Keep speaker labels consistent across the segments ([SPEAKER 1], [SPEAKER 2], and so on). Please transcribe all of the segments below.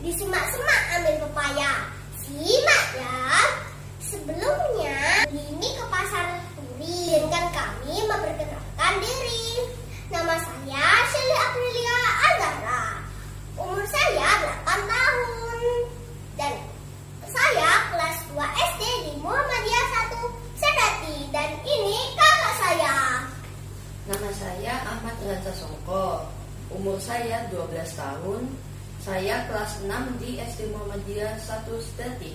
[SPEAKER 1] Disimak-simak ambil pepaya. Simak ya. Sebelumnya, ini ke pasar Turi. Dengan kami memperkenalkan diri. Nama saya Shelly Aprilia Azhara. Umur saya 8 tahun. Dan saya kelas 2 SD di Muhammadiyah 1 Sedati. Dan ini kakak saya.
[SPEAKER 2] Nama saya Ahmad Raja Songko. Umur saya 12 tahun. Saya kelas 6 di SD Muhammadiyah 1 Sedati.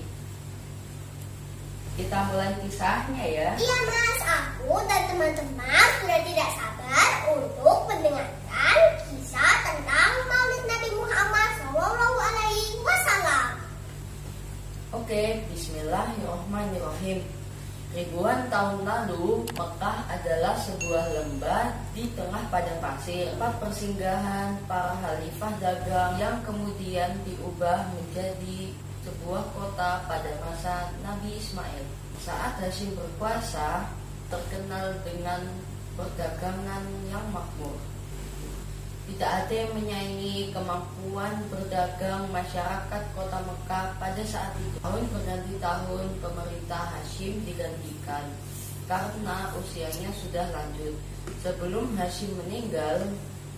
[SPEAKER 2] Kita mulai kisahnya ya.
[SPEAKER 1] Iya mas, aku dan teman-teman sudah tidak sabar untuk mendengarkan kisah tentang Maulid Nabi Muhammad SAW.
[SPEAKER 2] Oke, bismillahirrahmanirrahim. Ribuan tahun lalu, Mekah adalah sebuah lembah di tengah padang pasir, tempat persinggahan para khalifah dagang yang kemudian diubah menjadi sebuah kota pada masa Nabi Ismail. Saat Hashim berkuasa, terkenal dengan perdagangan yang makmur. Tidak ada yang menyaingi kemampuan berdagang masyarakat kota Mekah pada saat itu. Tahun berganti tahun, pemerintah Hashim digantikan karena usianya sudah lanjut. Sebelum Hashim meninggal,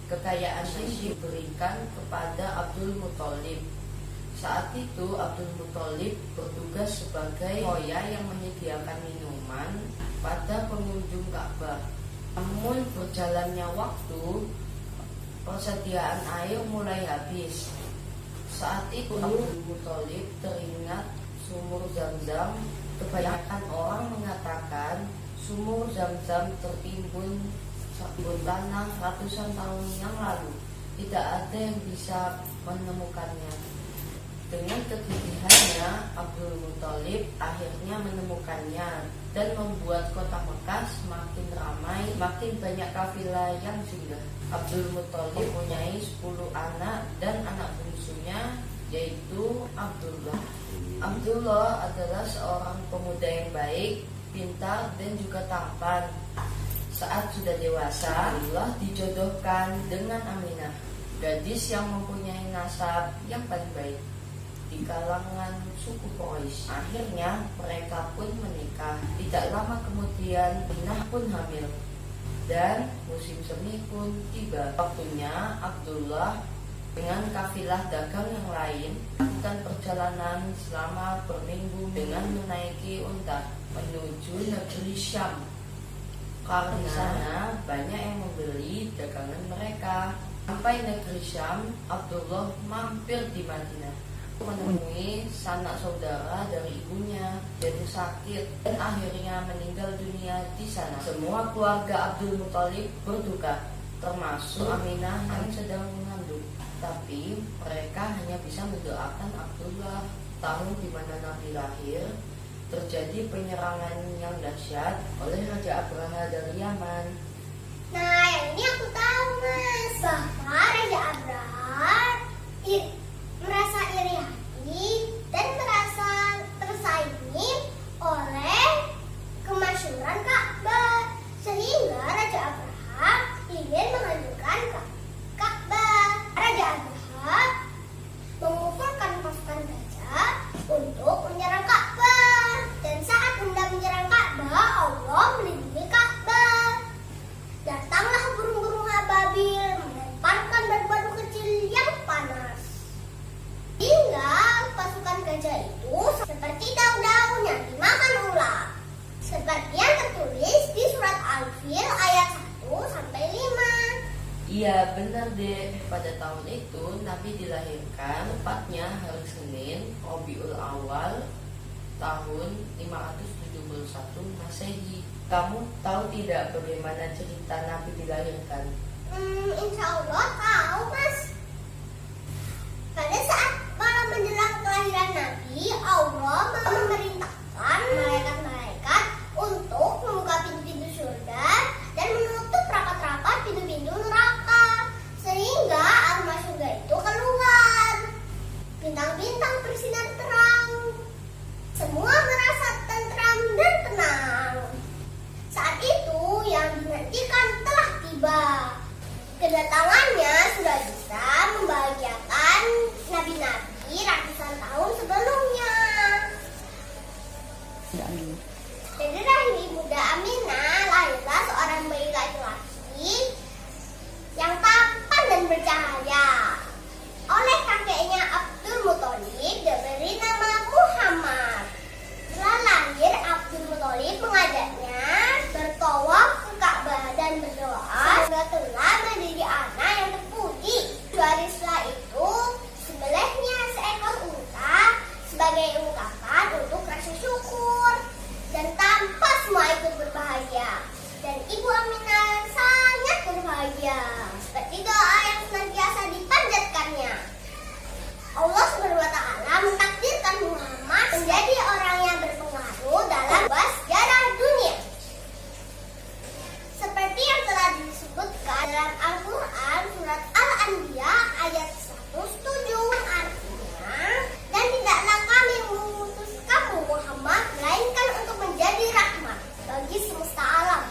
[SPEAKER 2] kekayaan Hashim diberikan kepada Abdul Muthalib. Saat itu Abdul Muthalib bertugas sebagai hoya yang menyediakan minuman pada pengunjung Ka'bah. Namun berjalannya waktu, persediaan air mulai habis. Saat itu Abdul Muthalib teringat sumur Zam-Zam. Kebanyakan orang mengatakan sumur Zam-Zam tertimbun tanah ratusan tahun yang lalu. Tidak ada yang bisa menemukannya. Dengan kegigihannya, Abdul Muthalib akhirnya menemukannya dan membuat kota Mekah semakin ramai, makin banyak kafilah yang singgah. Abdul Muthalib mempunyai 10 anak dan anak bungsunya yaitu Abdullah. Abdullah adalah seorang pemuda yang baik, pintar dan juga tampan. Saat sudah dewasa, Abdullah dijodohkan dengan Aminah, gadis yang mempunyai nasab yang paling baik di kalangan suku Quraisy. Akhirnya mereka pun menikah. Tidak lama kemudian Aminah pun hamil dan musim semi pun tiba. Waktunya Abdullah dengan kafilah dagang yang lain melakukan perjalanan selama berminggu dengan menaiki unta menuju negeri Syam. Karena di sana banyak yang membeli dagangan mereka. Sampai negeri Syam, Abdullah mampir di Madinah, menemui sanak saudara dari ibunya jatuh sakit dan akhirnya meninggal dunia di sana. Semua keluarga Abdul Muthalib berduka, termasuk Aminah yang sedang mengandung. Tapi mereka hanya bisa mendoakan Abdullah. Tahun di mana Nabi lahir, terjadi penyerangan yang dahsyat oleh Raja Abraha dari Yaman.
[SPEAKER 1] Nah, yang ini aku tahu mas, bahwa Raja Abraha merasa iri hati dan merasa tersaingi oleh kemasyhuran Ka'bah, sehingga Raja Abraha ingin menghancurkan Ka'bah. Raja Abraha mengumpulkan pasukan gajah untuk menyerang Ka'bah, dan saat hendak menyerang Ka'bah, Allah melindungi Ka'bah. Datanglah burung-burung ababil melemparkan batu-batu kecil yang panas, hingga pasukan gajah itu seperti daun-daun yang dimakan ular, seperti yang tertulis di surat Al-Fil ayat 1-5.
[SPEAKER 2] Iya benar deh, pada tahun itu Nabi dilahirkan tepatnya hari Senin Rabiul Awal tahun 571 Masehi. Kamu tahu tidak bagaimana cerita Nabi dilahirkan?
[SPEAKER 1] Insya Allah tahu, Mas. Pada saat malam menjelang kelahiran Nabi, Allah memerintahkan malaikat-malaikat untuk membuka pintu-pintu surga dan menutup rapat-rapat pintu-pintu neraka, sehingga aroma surga itu keluar. Bintang-bintang bersinar terang. Semua merasa tentram dan tenang. Saat itu yang dinantikan telah tiba. Kedatangannya sudah bisa membahagiakan nabi-nabi ratusan tahun sebelumnya. Dari rahim ibunda Aminah lahirlah seorang bayi laki-laki yang tampan dan bercahaya. Oleh kakeknya Abdul Muthalib diberi nama Muhammad. Setelah lahir, Abdul Muthalib mengajaknya bertawaf ke Ka'bah dan berdoa semoga telah menjadi anak yang terpuji. 2 hari setelah itu, sembelihnya seekor unta sebagai ungkapan untuk rasa syukur. Dan tanpa semua ikut berbahagia. Dan Ibu Aminah sangat berbahagia seperti doa yang senantiasa dipanjatkannya. Allah SWT mentakdirkan Muhammad menjadi orang yang berpengaruh dalam sejarah dunia. Seperti yang telah disebutkan dalam Al-Quran surat Al-Anbiya ayat 107, artinya, dan tidaklah kami mengutus kamu Muhammad melainkan untuk menjadi rahmat bagi semesta alam.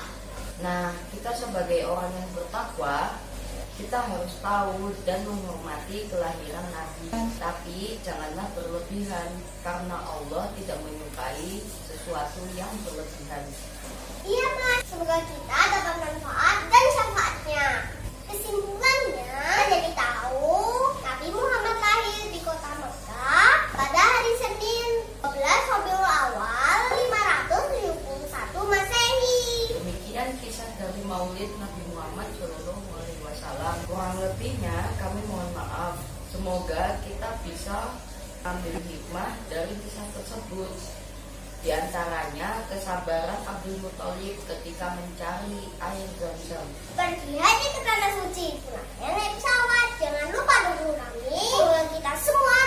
[SPEAKER 2] Nah, kita sebagai orang yang bertakwa, kita harus tahu dan menghormati kelahiran Nabi. Tapi janganlah berlebihan, karena Allah tidak menyukai sesuatu yang berlebihan.
[SPEAKER 1] Iya, Mas. Semoga kita dapat manfaat dan syafaatnya. Kesimpulannya, jadi tahu Nabi Muhammad lahir di kota Mekah pada hari Senin 12 Rabiul Awal 571 Masehi.
[SPEAKER 2] Demikian kisah dari Maulid Nabi Muhammad SAW. Kurang lebihnya kami mohon maaf. Semoga kita bisa ambil hikmah dari kisah tersebut. Di antaranya kesabaran Abdul Muthalib ketika mencari air Zam-Zam.
[SPEAKER 1] Pergi haji ke tanah suci, pulangnya naik pesawat. Jangan lupa dukung kami. Semoga kita semua